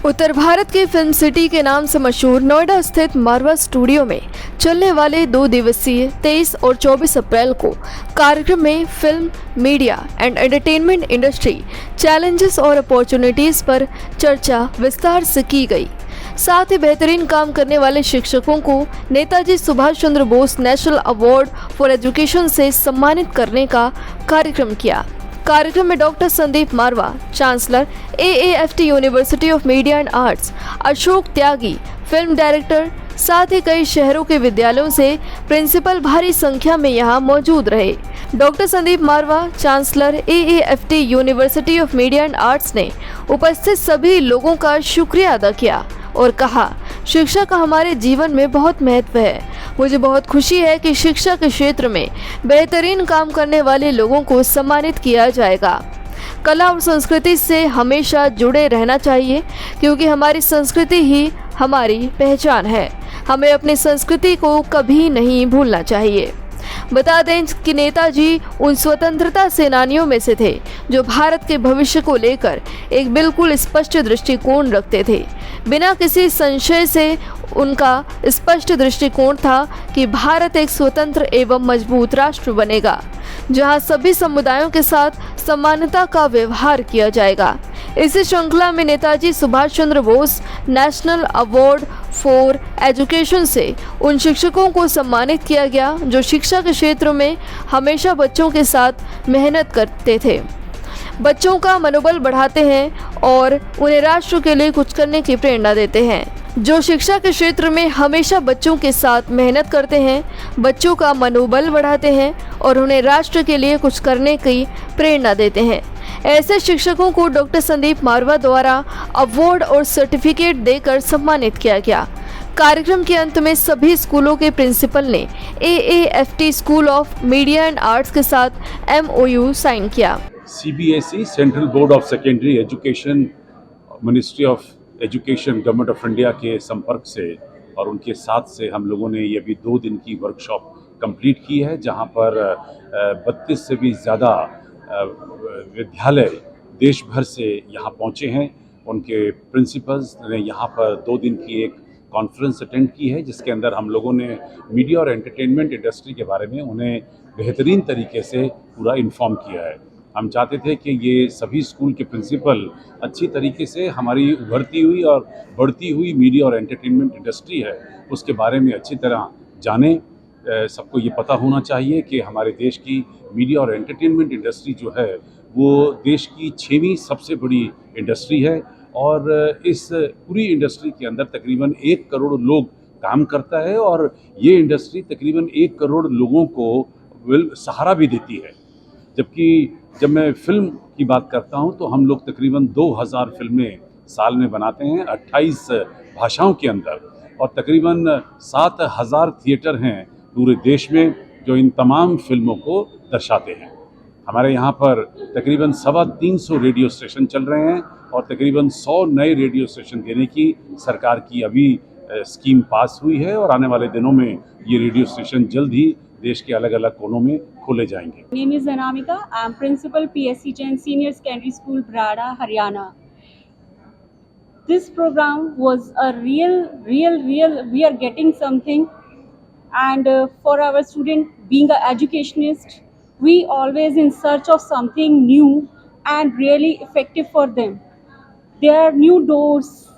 उत्तर भारत के film city के नाम से मशहूर नोएडा स्थित मारवा स्टूडियो में चलने वाले 2 दिवसीय 23 और 24 अप्रैल को कार्यक्रम में film, media and entertainment industry challenges और अपॉर्चुनिटीज पर चर्चा विस्तार से की गई। साथ ही बेहतरीन काम करने वाले शिक्षकों को Netaji Subhash Chandra Bose national award for education से सम्मानित करने का कार्यक्रम किया। कार्यक्रम में doctor Sandeep Marwah, chancellor AAFT university of media and arts, Ashok Tyagi, film director, साथ ही कई शहरों के विद्यालयों से प्रिंसिपल भारी संख्या में यहां मौजूद रहे। Doctor Sandeep Marwah, chancellor AAFT university of media and arts ने उपस्थित सभी लोगों का शुक्रिया अदा किया और कहा, शिक्षा का हमारे जीवन में बहुत महत्व है। मुझे बहुत खुशी है कि शिक्षा के क्षेत्र में बेहतरीन काम करने वाले लोगों को सम्मानित किया जाएगा। कला और संस्कृति से हमेशा जुड़े रहना चाहिए क्योंकि हमारी संस्कृति ही हमारी पहचान है। हमें अपनी संस्कृति को कभी नहीं भूलना चाहिए। बता दें कि नेताजी उन स्वतंत्रता सेनानियों में से थे जो भारत के भविष्य को लेकर एक बिल्कुल स्पष्ट दृष्टिकोण रखते थे। बिना किसी संशय से उनका स्पष्ट दृष्टिकोण था कि भारत एक स्वतंत्र एवं मजबूत राष्ट्र बनेगा जहां सभी समुदायों के साथ समानता का व्यवहार किया जाएगा। इसी श्रृंखला में Netaji Subhash Chandra Bose national award for education से उन शिक्षकों को सम्मानित किया गया जो शिक्षा के क्षेत्र में हमेशा बच्चों के साथ मेहनत करते थे, बच्चों का मनोबल बढ़ाते हैं और उन्हें राष्ट्र के लिए कुछ करने की प्रेरणा देते हैं। जो शिक्षा के क्षेत्र में हमेशा बच्चों के साथ मेहनत करते हैं, बच्चों का मनोबल बढ़ाते हैं और उन्हें राष्ट्र के लिए कुछ करने की प्रेरणा देते हैं। ऐसे शिक्षकों को डॉक्टर संदीप मारवा द्वारा अवार्ड और सर्टिफिकेट देकर सम्मानित किया गया। कार्यक्रम के अंत में सभी स्कूलों के प्रिंसिपल ने AAFT school of media and arts के साथ MOU साइन किया। CBSE central board of secondary education, ministry of education, government of India के संपर्क से और उनके साथ से हम लोगों ने ये भी 2 दिन की वर्कशॉप कंप्लीट की है, जहां पर 32 से भी ज़्यादा विद्यालय देश भर से यहाँ पहुँचे हैं। उनके प्रिंसिपल्स ने यहाँ पर 2 दिन की एक कॉन्फ्रेंस अटेंड की है, जिसके अंदर हम लोगों ने मीडिया और एंटरटेनमेंट इंडस्ट्री के बारे में उन्हें बेहतरीन तरीके से पूरा इन्फॉर्म किया है। हम चाहते थे कि ये सभी स्कूल के प्रिंसिपल अच्छी तरीके से हमारी उभरती हुई और बढ़ती हुई मीडिया और एंटरटेनमेंट इंडस्ट्री है उसके बारे में अच्छी तरह जानें। सबको ये पता होना चाहिए कि हमारे देश की मीडिया और एंटरटेनमेंट इंडस्ट्री जो है वो देश की 6वीं सबसे बड़ी इंडस्ट्री है और इस पूरी इंडस्ट्री के अंदर तकरीबन 1 करोड़ लोग काम करता है और ये इंडस्ट्री तकरीबन 1 करोड़ लोगों को सहारा भी देती है। जबकि जब मैं फ़िल्म की बात करता हूं तो हम लोग तकरीबन 2000 फिल्में साल में बनाते हैं 28 भाषाओं के अंदर और तकरीबन 7000 थिएटर हैं पूरे देश में जो इन तमाम फिल्मों को दर्शाते हैं। हमारे यहाँ पर तकरीबन 350 रेडियो स्टेशन चल रहे हैं और तकरीबन 100 नए रेडियो स्टेशन देने की सरकार की अभी स्कीम पास हुई है और आने वाले दिनों में ये रेडियो स्टेशन जल्द ही देश के अलग अलग कोनों में खोले जाएंगे। Name is Anamika. I am Principal PSC Jain Senior Secondary School, Brada, Haryana. This program was a real. We are getting something, and for our student being an educationist, we always in search of something new and really effective for them. There are new doors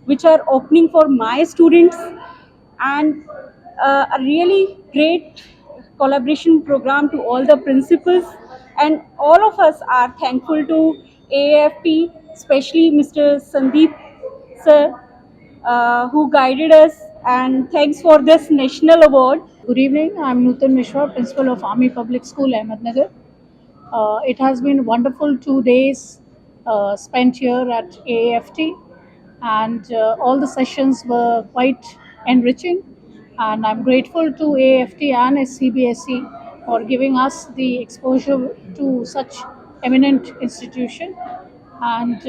which are opening for my students, and a really great collaboration program to all the principals, and all of us are thankful to AAFT, especially Mr. Sandeep sir, who guided us, and thanks for this national award. Good evening, I am Nutan Mishra, Principal of Army Public School, Ahmednagar. It has been wonderful 2 days spent here at AAFT, and all the sessions were quite enriching, and I'm grateful to AAFT and CBSE for giving us the exposure to such eminent institution. And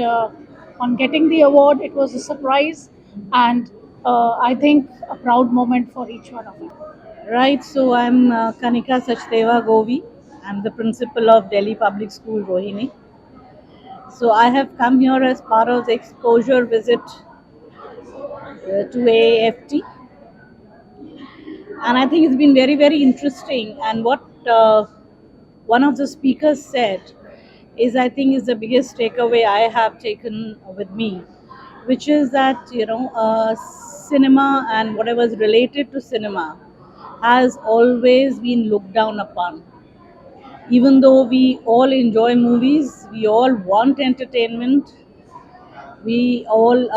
on getting the award, it was a surprise and I think a proud moment for each one of us. Right, so I'm Kanika Sachdeva Govi. I'm the principal of Delhi Public School, Rohini. So I have come here as part of the exposure visit to AAFT, and I think it's been very, very interesting. And what one of the speakers said is, I think, is the biggest takeaway I have taken with me, which is that cinema and whatever is related to cinema has always been looked down upon. Even though we all enjoy movies, we all want entertainment, we all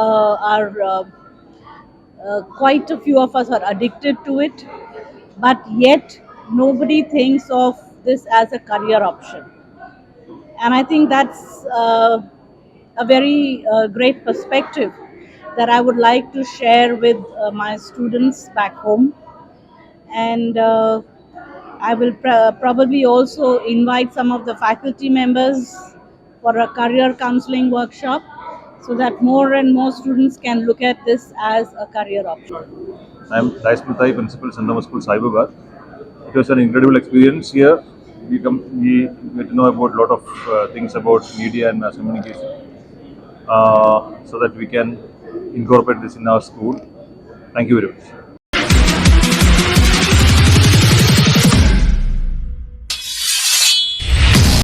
quite a few of us are addicted to it, but yet nobody thinks of this as a career option. And I think that's a very great perspective that I would like to share with my students back home. And I will probably also invite some of the faculty members for a career counseling workshop so that more and more students can look at this as a career option. I'm Dais Mutai, Principal, St. Thomas School, Saibabad. It was an incredible experience here. We get to know about a lot of things about media and mass communication, so that we can incorporate this in our school. Thank you very much.